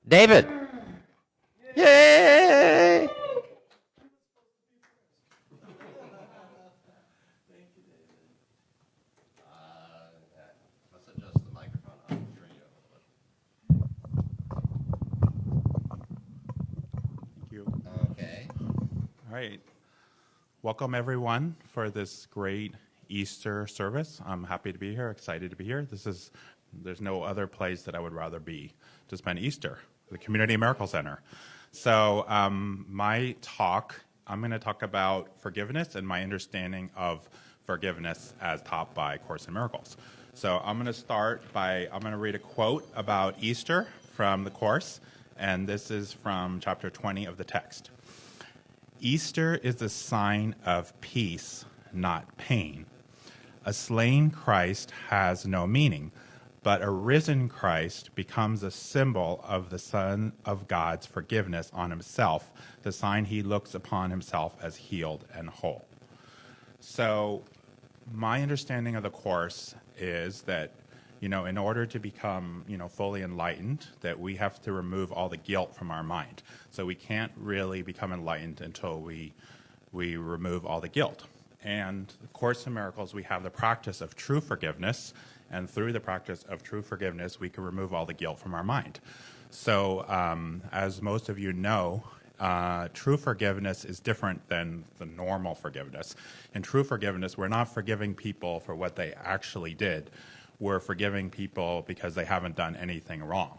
David. Yay! Thank you, David. Let's adjust the microphone. I'll turn you Thank you. over. Okay. All right. Welcome, everyone, for this great Easter service. I'm happy to be here, excited to be here. There's no other place that I would rather be to spend Easter, the Community Miracle Center. So my talk, I'm going to talk about forgiveness and my understanding of forgiveness as taught by Course in Miracles. So I'm going to start by, I'm going to read a quote about Easter from the Course, and this is from chapter 20 of the text. Easter is a sign of peace, not pain. A slain Christ has no meaning, but a risen Christ becomes a symbol of the Son of God's forgiveness on himself, the sign he looks upon himself as healed and whole. So my understanding of the Course is that, in order to become, fully enlightened, that we have to remove all the guilt from our mind. So we can't really become enlightened until we remove all the guilt. And the Course in Miracles, we have the practice of true forgiveness, and through the practice of true forgiveness, we can remove all the guilt from our mind. So as most of you know, true forgiveness is different than the normal forgiveness. In true forgiveness, we're not forgiving people for what they actually did. We're forgiving people because they haven't done anything wrong.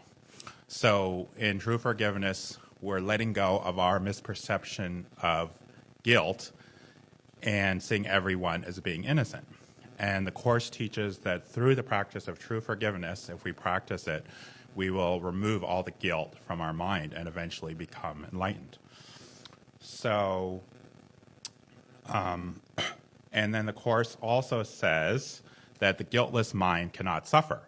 So in true forgiveness, we're letting go of our misperception of guilt and seeing everyone as being innocent. And the Course teaches that through the practice of true forgiveness, if we practice it, we will remove all the guilt from our mind and eventually become enlightened. So, and then the Course also says that the guiltless mind cannot suffer.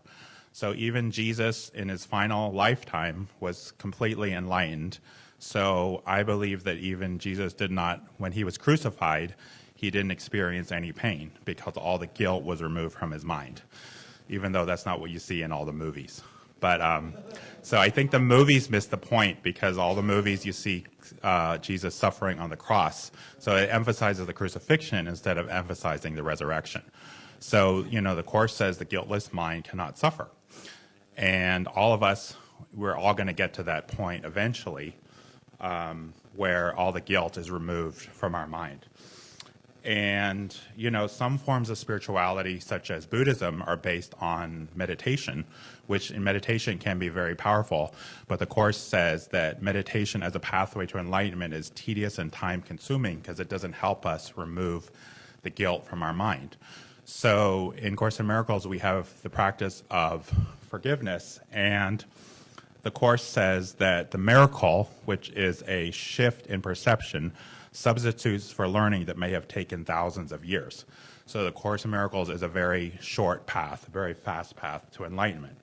So even Jesus in his final lifetime was completely enlightened. So I believe that even Jesus did not, when he was crucified, he didn't experience any pain because all the guilt was removed from his mind, even though that's not what you see in all the movies. But so I think the movies miss the point because all the movies you see Jesus suffering on the cross. So it emphasizes the crucifixion instead of emphasizing the resurrection. So, the Course says the guiltless mind cannot suffer. And all of us, we're all going to get to that point eventually where all the guilt is removed from our mind. And, some forms of spirituality, such as Buddhism, are based on meditation, which in meditation can be very powerful. But the Course says that meditation as a pathway to enlightenment is tedious and time-consuming because it doesn't help us remove the guilt from our mind. So in Course in Miracles, we have the practice of forgiveness, and the Course says that the miracle, which is a shift in perception, substitutes for learning that may have taken thousands of years. So the Course in Miracles is a very short path, a very fast path to enlightenment.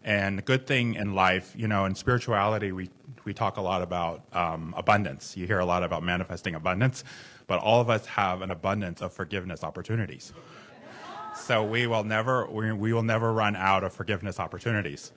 And the good thing in life, in spirituality, we talk a lot about abundance. You hear a lot about manifesting abundance, but all of us have an abundance of forgiveness opportunities. So we will never run out of forgiveness opportunities.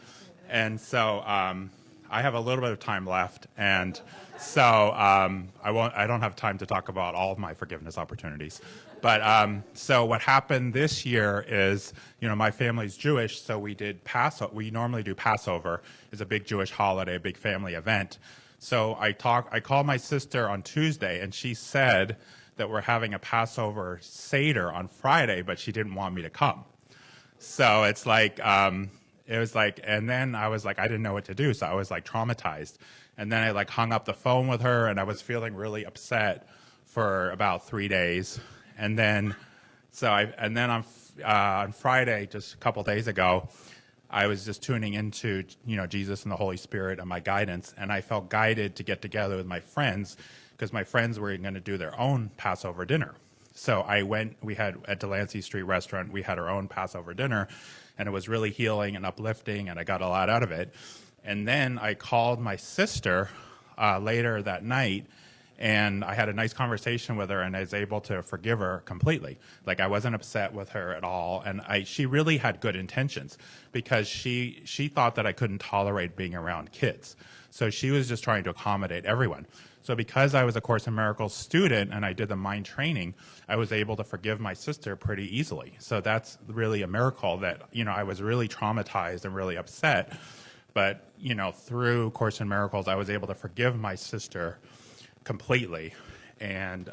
And so I have a little bit of time left, and so I don't have time to talk about all of my forgiveness opportunities. But so what happened this year is, my family's Jewish, so we did Passover. We normally do Passover. It's a big Jewish holiday, a big family event. So I called my sister on Tuesday, and she said that we're having a Passover Seder on Friday, but she didn't want me to come. So it's like, it was like, and then I was like, I didn't know what to do. So I was like traumatized. And then I hung up the phone with her, and I was feeling really upset for about 3 days. And then, on Friday, just a couple days ago, I was just tuning into, Jesus and the Holy Spirit and my guidance. And I felt guided to get together with my friends because my friends were going to do their own Passover dinner. So we had at Delancey Street Restaurant, we had our own Passover dinner, and it was really healing and uplifting, and I got a lot out of it. And then I called my sister later that night, And I had a nice conversation with her, and I was able to forgive her completely. Like, I wasn't upset with her at all, and she really had good intentions, because she thought that I couldn't tolerate being around kids. So she was just trying to accommodate everyone. So because I was a Course in Miracles student and I did the mind training, I was able to forgive my sister pretty easily. So that's really a miracle that, I was really traumatized and really upset. But, through Course in Miracles, I was able to forgive my sister completely. And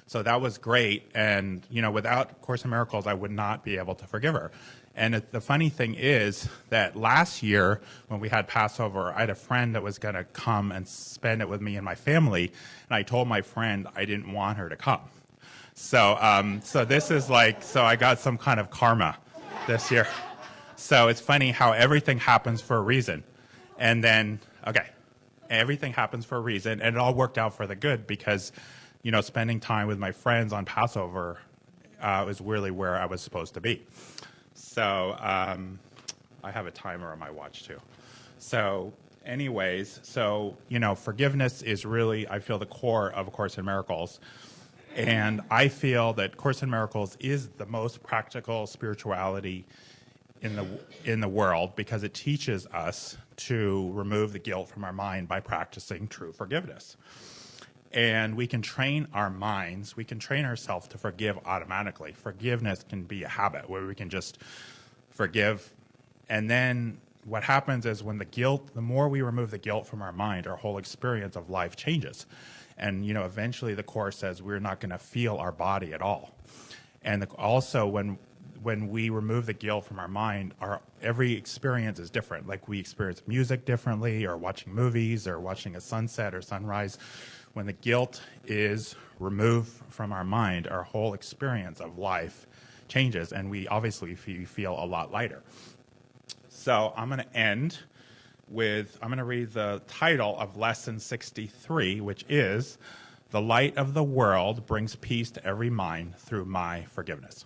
so that was great. And, without Course in Miracles, I would not be able to forgive her. And the funny thing is that last year, when we had Passover, I had a friend that was going to come and spend it with me and my family. And I told my friend I didn't want her to come. So this is so I got some kind of karma this year. So it's funny how everything happens for a reason. And then, everything happens for a reason. And it all worked out for the good, because, spending time with my friends on Passover was really where I was supposed to be. So I have a timer on my watch too. So anyways, forgiveness is really, I feel, the core of A Course in Miracles. And I feel that Course in Miracles is the most practical spirituality in the world, because it teaches us to remove the guilt from our mind by practicing true forgiveness. And we can train our minds, we can train ourselves to forgive automatically. Forgiveness can be a habit where we can just forgive. And then what happens is, when the more we remove the guilt from our mind, our whole experience of life changes. And, eventually the Course says we're not going to feel our body at all. And also, when we remove the guilt from our mind, every experience is different. Like, we experience music differently, or watching movies, or watching a sunset or sunrise. When the guilt is removed from our mind, our whole experience of life changes, and we obviously feel a lot lighter. So I'm going to end with, I'm going to read the title of Lesson 63, which is, "The Light of the World Brings Peace to Every Mind Through My Forgiveness."